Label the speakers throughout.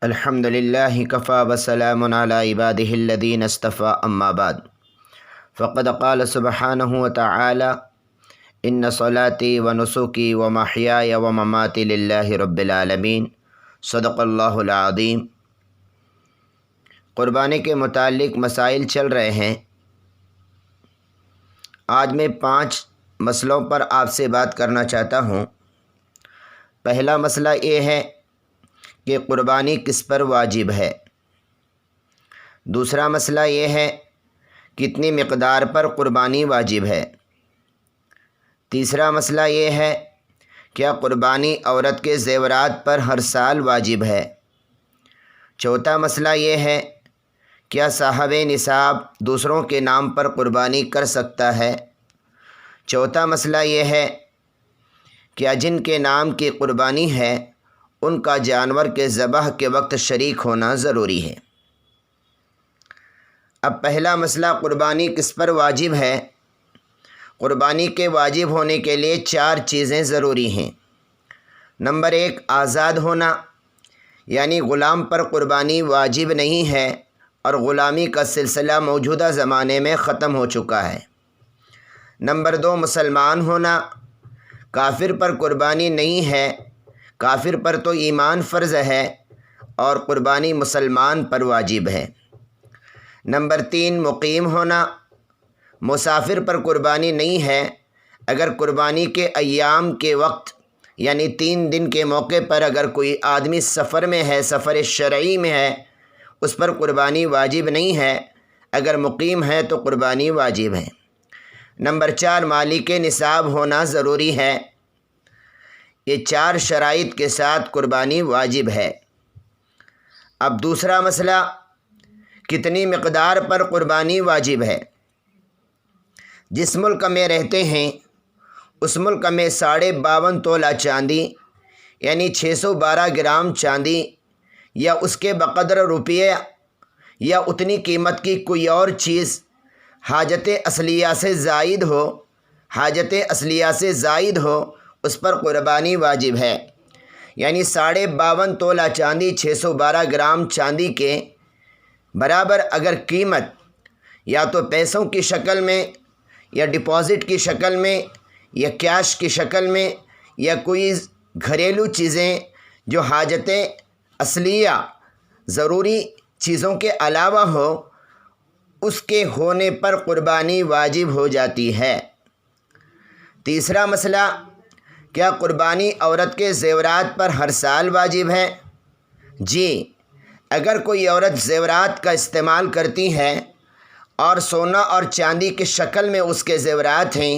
Speaker 1: الحمد للہ کفا وسلام علی عبادہ الذین اصطفى اما بعد فقد قال سبحانہ وتعالی ان صلاتی ونسکی ومحیای ومماتی للہ رب العالمین صدق اللہ العظیم۔ قربانی کے متعلق مسائل چل رہے ہیں۔ آج میں 5 مسئلوں پر آپ سے بات کرنا چاہتا ہوں۔ پہلا مسئلہ یہ ہے کہ قربانی کس پر واجب ہے۔ دوسرا مسئلہ یہ ہے کتنی مقدار پر قربانی واجب ہے۔ تیسرا مسئلہ یہ ہے کیا قربانی عورت کے زیورات پر ہر سال واجب ہے۔ چوتھا مسئلہ یہ ہے کیا صاحب نصاب دوسروں کے نام پر قربانی کر سکتا ہے۔ چوتھا مسئلہ یہ ہے کیا جن کے نام کی قربانی ہے ان کا جانور کے ذبح کے وقت شریک ہونا ضروری ہے۔ اب پہلا مسئلہ قربانی کس پر واجب ہے۔ قربانی کے واجب ہونے کے لیے 4 چیزیں ضروری ہیں۔ نمبر 1 آزاد ہونا، یعنی غلام پر قربانی واجب نہیں ہے اور غلامی کا سلسلہ موجودہ زمانے میں ختم ہو چکا ہے۔ نمبر 2 مسلمان ہونا، کافر پر قربانی نہیں ہے، کافر پر تو ایمان فرض ہے اور قربانی مسلمان پر واجب ہے۔ نمبر 3 مقیم ہونا، مسافر پر قربانی نہیں ہے، اگر قربانی کے ایام کے وقت یعنی 3 دن کے موقع پر اگر کوئی آدمی سفر میں ہے، سفر شرعی میں ہے، اس پر قربانی واجب نہیں ہے، اگر مقیم ہے تو قربانی واجب ہے۔ نمبر 4 مالک نصاب ہونا ضروری ہے۔ یہ 4 شرائط کے ساتھ قربانی واجب ہے۔ اب دوسرا مسئلہ کتنی مقدار پر قربانی واجب ہے۔ جس ملک میں رہتے ہیں اس ملک میں 52.5 تولہ چاندی یعنی 612 گرام چاندی یا اس کے بقدر روپیہ یا اتنی قیمت کی کوئی اور چیز حاجت اصلیہ سے زائد ہو اس پر قربانی واجب ہے۔ یعنی 52.5 تولہ چاندی 612 گرام چاندی کے برابر اگر قیمت یا تو پیسوں کی شکل میں یا ڈپازٹ کی شکل میں یا کیش کی شکل میں یا کوئی گھریلو چیزیں جو حاجت اصلیہ ضروری چیزوں کے علاوہ ہو، اس کے ہونے پر قربانی واجب ہو جاتی ہے۔ تیسرا مسئلہ کیا قربانی عورت کے زیورات پر ہر سال واجب ہے۔ جی، اگر کوئی عورت زیورات کا استعمال کرتی ہے اور سونا اور چاندی کی شکل میں اس کے زیورات ہیں،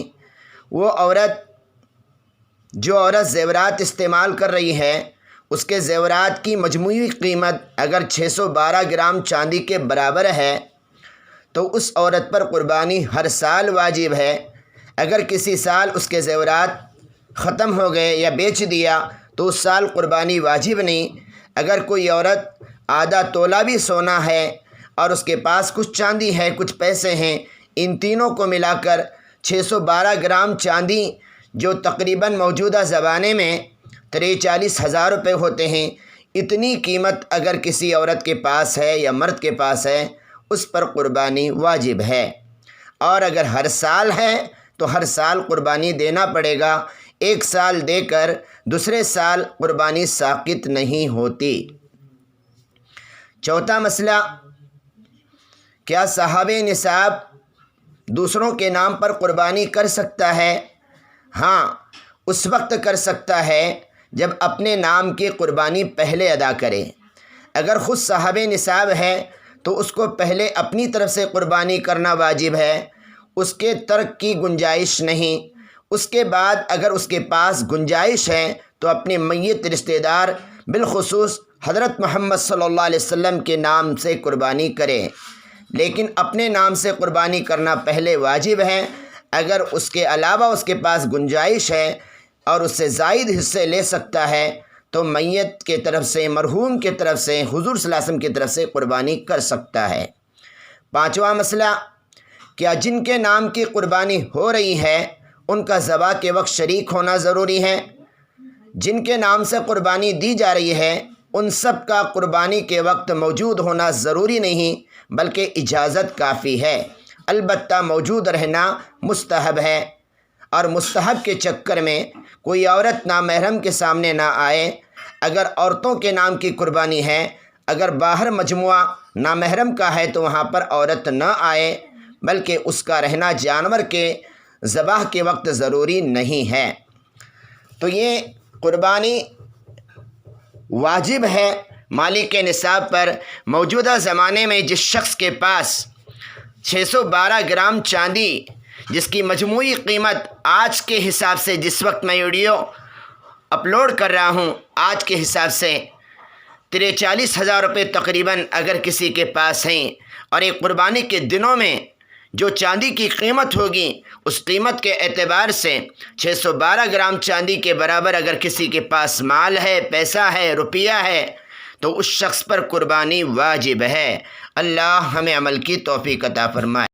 Speaker 1: جو عورت زیورات استعمال کر رہی ہے اس کے زیورات کی مجموعی قیمت اگر 612 گرام چاندی کے برابر ہے تو اس عورت پر قربانی ہر سال واجب ہے۔ اگر کسی سال اس کے زیورات ختم ہو گئے یا بیچ دیا تو اس سال قربانی واجب نہیں۔ اگر کوئی عورت آدھا تولہ بھی سونا ہے اور اس کے پاس کچھ چاندی ہے، کچھ پیسے ہیں، ان تینوں کو ملا کر 612 گرام چاندی جو تقریباً موجودہ زمانے میں 43,000 روپے ہوتے ہیں، اتنی قیمت اگر کسی عورت کے پاس ہے یا مرد کے پاس ہے اس پر قربانی واجب ہے۔ اور اگر ہر سال ہے تو ہر سال قربانی دینا پڑے گا، 1 سال دے کر دوسرے سال قربانی ساقط نہیں ہوتی۔ چوتھا مسئلہ کیا صاحب نصاب دوسروں کے نام پر قربانی کر سکتا ہے۔ ہاں، اس وقت کر سکتا ہے جب اپنے نام کی قربانی پہلے ادا کرے۔ اگر خود صاحب نصاب ہے تو اس کو پہلے اپنی طرف سے قربانی کرنا واجب ہے، اس کے ترک کی گنجائش نہیں۔ اس کے بعد اگر اس کے پاس گنجائش ہے تو اپنے میت رشتہ دار بالخصوص حضرت محمد صلی اللہ علیہ وسلم کے نام سے قربانی کرے، لیکن اپنے نام سے قربانی کرنا پہلے واجب ہے۔ اگر اس کے علاوہ اس کے پاس گنجائش ہے اور اس سے زائد حصے لے سکتا ہے تو میت کے طرف سے، مرحوم کے طرف سے، حضور صلی اللہ علیہ وسلم کی طرف سے قربانی کر سکتا ہے۔ پانچواں مسئلہ کیا جن کے نام کی قربانی ہو رہی ہے ان کا ذبح کے وقت شریک ہونا ضروری ہے۔ جن کے نام سے قربانی دی جا رہی ہے ان سب کا قربانی کے وقت موجود ہونا ضروری نہیں بلکہ اجازت کافی ہے، البتہ موجود رہنا مستحب ہے، اور مستحب کے چکر میں کوئی عورت نامحرم کے سامنے نہ آئے۔ اگر عورتوں کے نام کی قربانی ہے، اگر باہر مجموعہ نامحرم کا ہے تو وہاں پر عورت نہ آئے، بلکہ اس کا رہنا جانور کے ذبح کے وقت ضروری نہیں ہے۔ تو یہ قربانی واجب ہے مالک نصاب پر۔ موجودہ زمانے میں جس شخص کے پاس 612 گرام چاندی، جس کی مجموعی قیمت آج کے حساب سے، جس وقت میں ویڈیو اپلوڈ کر رہا ہوں، آج کے حساب سے 43,000 روپے تقریباً اگر کسی کے پاس ہیں، اور ایک قربانی کے دنوں میں جو چاندی کی قیمت ہوگی اس قیمت کے اعتبار سے 612 گرام چاندی کے برابر اگر کسی کے پاس مال ہے، پیسہ ہے، روپیہ ہے، تو اس شخص پر قربانی واجب ہے۔ اللہ ہمیں عمل کی توفیق عطا فرمائے۔